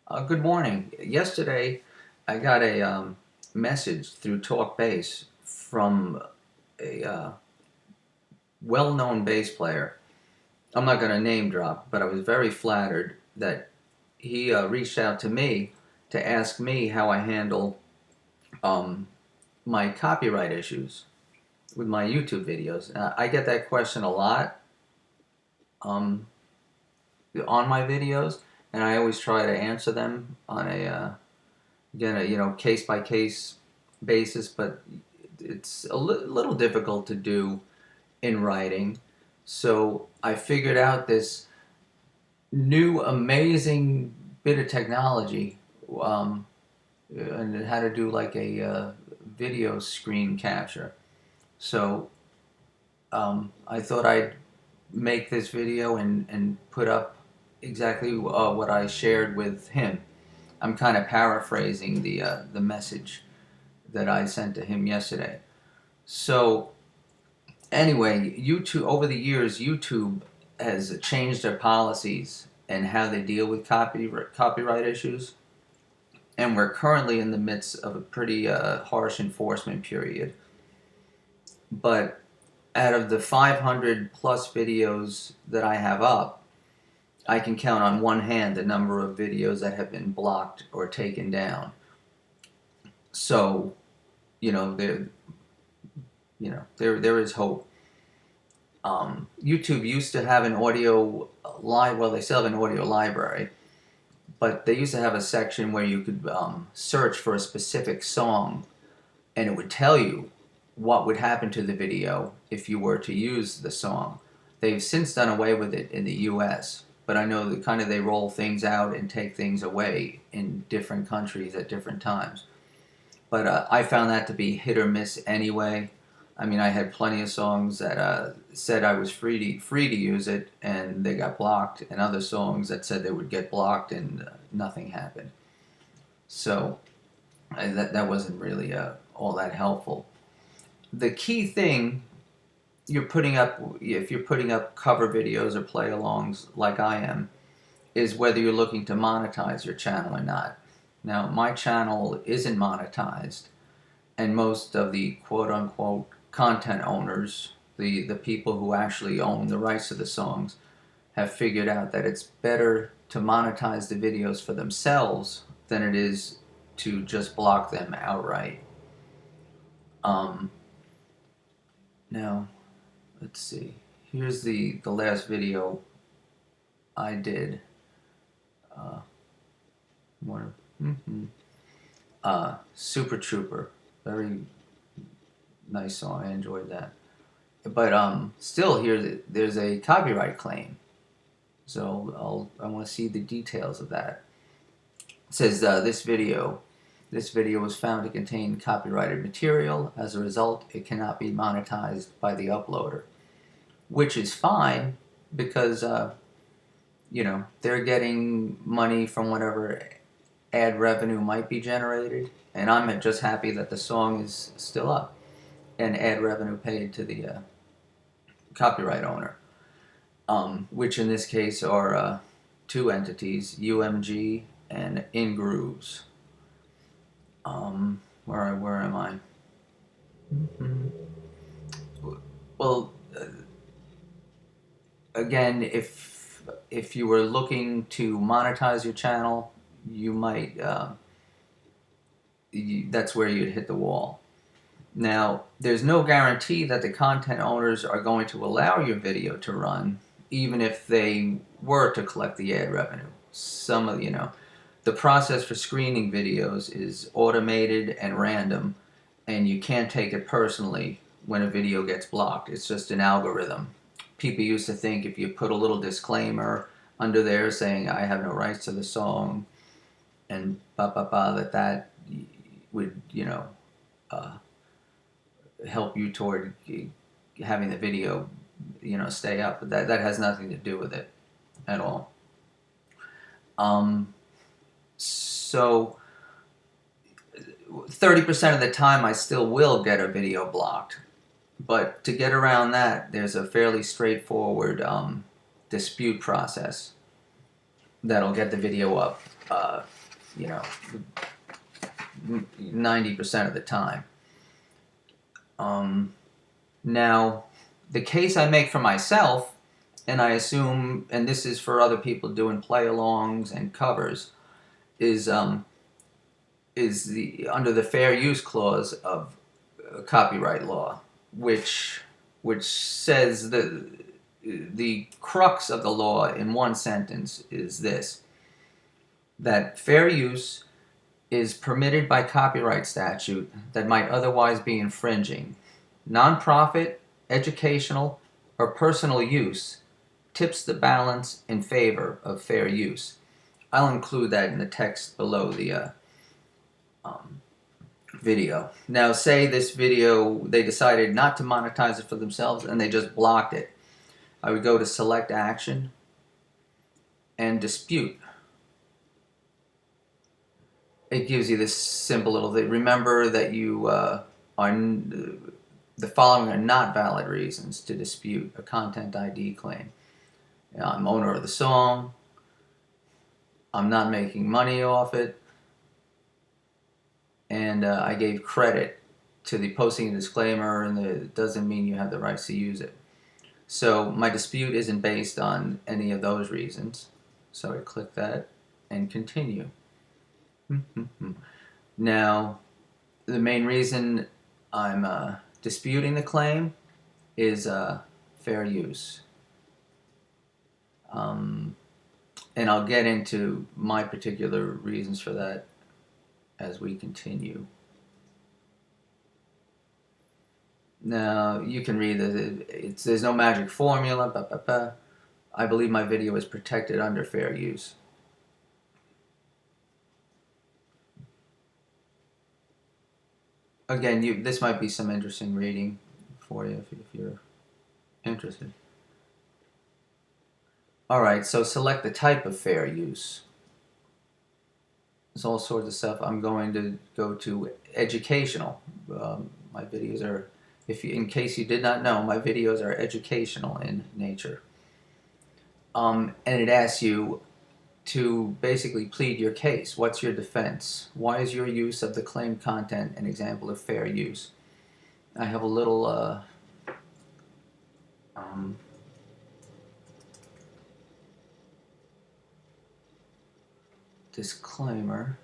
Good morning. Yesterday, I got a message through TalkBass from a well-known bass player. I'm not going to name drop, but I was very flattered that he reached out to me to ask me how I handle um, my copyright issues with my YouTube videos. I get that question a lot um, on my videos, and I always try to answer them on again, a case by case basis, but it's a little difficult to do in writing. So I figured out this new amazing bit of technology, um, and how to do like a video screen capture. So I thought I'd make this video and put up exactly what I shared with him. I'm kind of paraphrasing the message that I sent to him yesterday. So anyway, YouTube over the years, YouTube has changed their policies and how they deal with copyright issues, and we're currently in the midst of a pretty harsh enforcement period. But out of the 500 plus videos that I have up, I can count on one hand the number of videos that have been blocked or taken down. So, you know, there is hope. YouTube used to have an audio well, they still have an audio library, but they used to have a section where you could search for a specific song, and it would tell you what would happen to the video if you were to use the song. They've since done away with it in the U.S., but I know that kind of they roll things out and take things away in different countries at different times. But I found that to be hit or miss anyway. I mean, I had plenty of songs that said I was free to use it, and they got blocked, and other songs that said they would get blocked, and nothing happened. So that wasn't really all that helpful. The key thing if you're putting up cover videos or play-alongs like I am, is whether you're looking to monetize your channel or not. Now, my channel isn't monetized, and most of the quote-unquote content owners, the people who actually own the rights to the songs, have figured out that it's better to monetize the videos for themselves than it is to just block them outright. Um, Now, let's see. Here's the last video I did. Uh, one, Super Trooper. Very nice song. I enjoyed that. But still, here there's a copyright claim. So I want to see the details of that. It says this video was found to contain copyrighted material. As a result, it cannot be monetized by the uploader, which is fine because they're getting money from whatever ad revenue might be generated, and I'm just happy that the song is still up and ad revenue paid to the copyright owner, which in this case are two entities, UMG and InGrooves. Where am I? Well, again, if you were looking to monetize your channel, you might that's where you'd hit the wall. Now, there's no guarantee that the content owners are going to allow your video to run, even if they were to collect the ad revenue. Some of the process for screening videos is automated and random, and you can't take it personally when a video gets blocked. It's just an algorithm. People used to think if you put a little disclaimer under there saying I have no rights to the song and that would help you toward having the video stay up, but that has nothing to do with it at all. So 30% of the time I still will get a video blocked, but to get around that, there's a fairly straightforward dispute process. that'll get the video up, you know, 90% of the time. Now, the case I make for myself, and I assume, and this is for other people doing play-alongs and covers, is the under the fair use clause of copyright law, which says the crux of the law in one sentence is this: that fair use is permitted by copyright statute that might otherwise be infringing. Nonprofit, educational, or personal use tips the balance in favor of fair use. I'll include that in the text below the video. Now, say this video, they decided not to monetize it for themselves and they just blocked it. I would go to Select Action and Dispute. It gives you this simple little thing. Remember that you the following are not valid reasons to dispute a content ID claim. I'm owner of the song. I'm not making money off it. And I gave credit to the posting disclaimer, and it doesn't mean you have the rights to use it. So my dispute isn't based on any of those reasons. So I click that and continue. Now, the main reason I'm disputing the claim is fair use. And I'll get into my particular reasons for that as we continue. Now, you can read that there's no magic formula. I believe my video is protected under fair use. Again, this might be some interesting reading for you if you're interested. Alright, so select the type of fair use. There's all sorts of stuff. I'm going to go to educational. My videos are, in case you did not know, my videos are educational in nature. And it asks you to basically plead your case. What's your defense? Why is your use of the claimed content an example of fair use? I have a little disclaimer,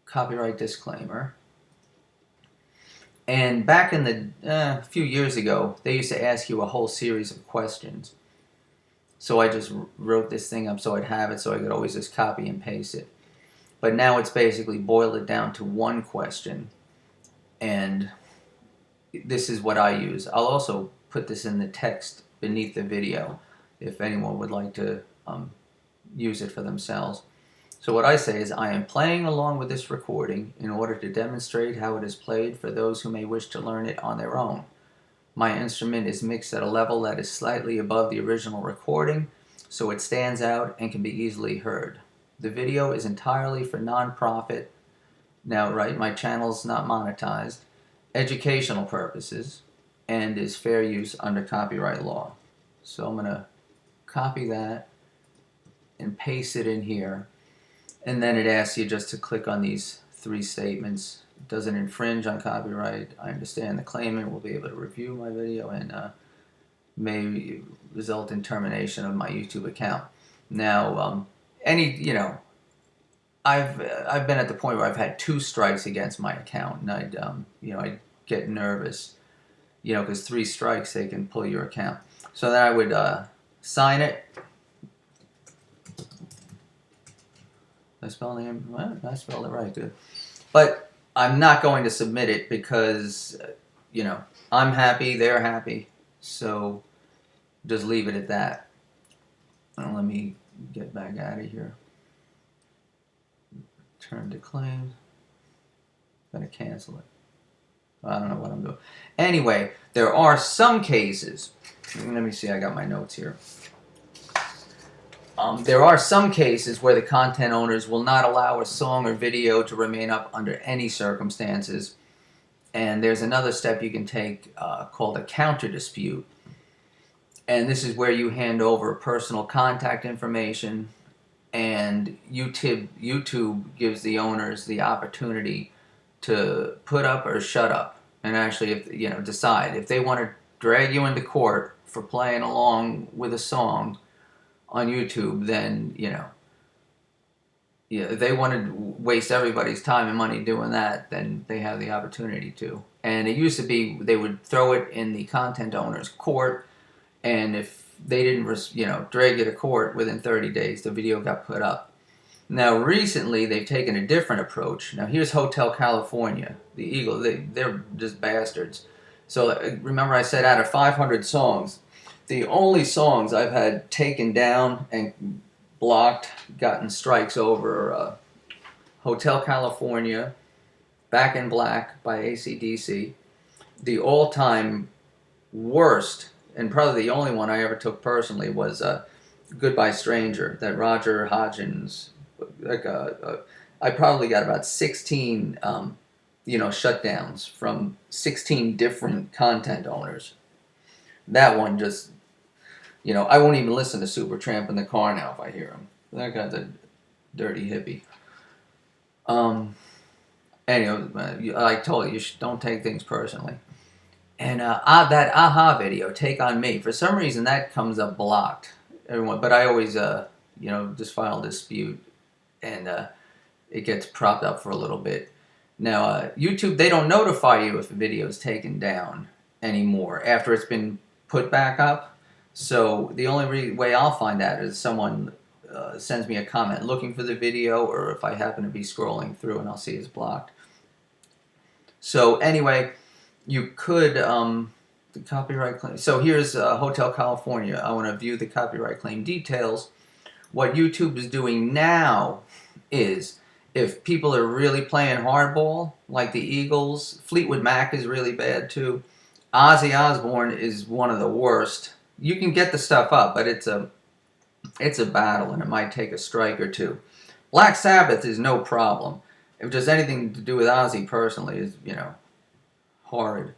copyright disclaimer. And back in the few years ago, they used to ask you a whole series of questions. So I just wrote this thing up so I'd have it, so I could always just copy and paste it. But now it's basically boiled it down to one question, and this is what I use. I'll also put this in the text beneath the video if anyone would like to use it for themselves. So what I say is, I am playing along with this recording in order to demonstrate how it is played for those who may wish to learn it on their own. My instrument is mixed at a level that is slightly above the original recording, so it stands out and can be easily heard. The video is entirely for non-profit, now right, my channel's not monetized, educational purposes, and is fair use under copyright law. So I'm going to copy that and paste it in here, and then it asks you just to click on these three statements. Does it infringe on copyright? I understand the claimant will be able to review my video and may result in termination of my YouTube account. Now, I've been at the point where I've had 2 strikes against my account, and I'd get nervous, because 3 strikes they can pull your account. So then I would sign it. Did I spell the name? Well, I spelled it right, good. But I'm not going to submit it because, I'm happy, they're happy, so just leave it at that. Now let me get back out of here. Return to claim. I'm going to cancel it. I don't know what I'm doing. Anyway, there are some cases. Let me see, I got my notes here. There are some cases where the content owners will not allow a song or video to remain up under any circumstances. And there's another step you can take called a counter dispute. And this is where you hand over personal contact information, and YouTube gives the owners the opportunity to put up or shut up, and actually, if decide if they want to drag you into court for playing along with a song on YouTube. Then if they want to waste everybody's time and money doing that, then they have the opportunity to. And it used to be they would throw it in the content owner's court, and if they didn't drag you to court within 30 days, the video got put up. Now, recently, they've taken a different approach. Now, here's Hotel California, the Eagle. They're just bastards. So, remember I said out of 500 songs, the only songs I've had taken down and blocked, gotten strikes over, Hotel California, Back in Black by AC/DC, the all-time worst, and probably the only one I ever took personally, was Goodbye Stranger, that Roger Hodgins. I probably got about 16 shutdowns from 16 different content owners. That one just, I won't even listen to Supertramp in the car now if I hear him. That guy's a dirty hippie. Anyway, I told you, don't take things personally. And that Aha video, Take on Me, for some reason that comes up blocked. But I always, just file a dispute, and it gets propped up for a little bit. Now, YouTube, they don't notify you if a video is taken down anymore after it's been put back up. So the only way I'll find out is someone sends me a comment looking for the video, or if I happen to be scrolling through and I'll see it's blocked. So anyway, you could, the copyright claim. So here's Hotel California. I want to view the copyright claim details. What YouTube is doing now is, if people are really playing hardball, like the Eagles, Fleetwood Mac is really bad too. Ozzy Osbourne is one of the worst. You can get the stuff up, but it's a battle, and it might take a strike or two. Black Sabbath is no problem. If there's anything to do with Ozzy personally, is horrid.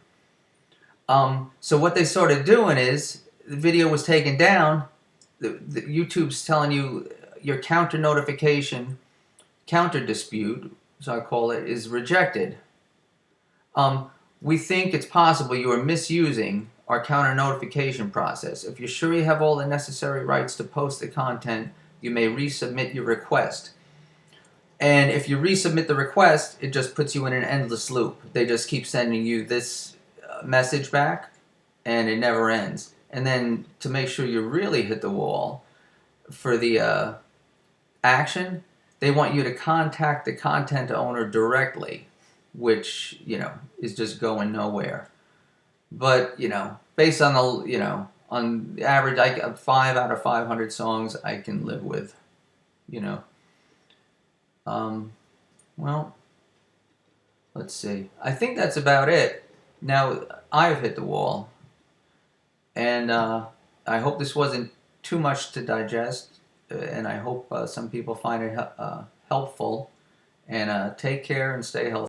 So what they started doing is, the video was taken down. The YouTube's telling you your counter notification, counter dispute, so I call it, is rejected. We think it's possible you are misusing our counter notification process. If you're sure you have all the necessary rights to post the content, you may resubmit your request. And if you resubmit the request, it just puts you in an endless loop. They just keep sending you this message back, and it never ends. And then, to make sure you really hit the wall for the action, they want you to contact the content owner directly, which, is just going nowhere. But, based on on the average, 5 out of 500 songs I can live with, well, let's see. I think that's about it. Now, I've hit the wall, and I hope this wasn't too much to digest, and I hope some people find it helpful, and take care and stay healthy.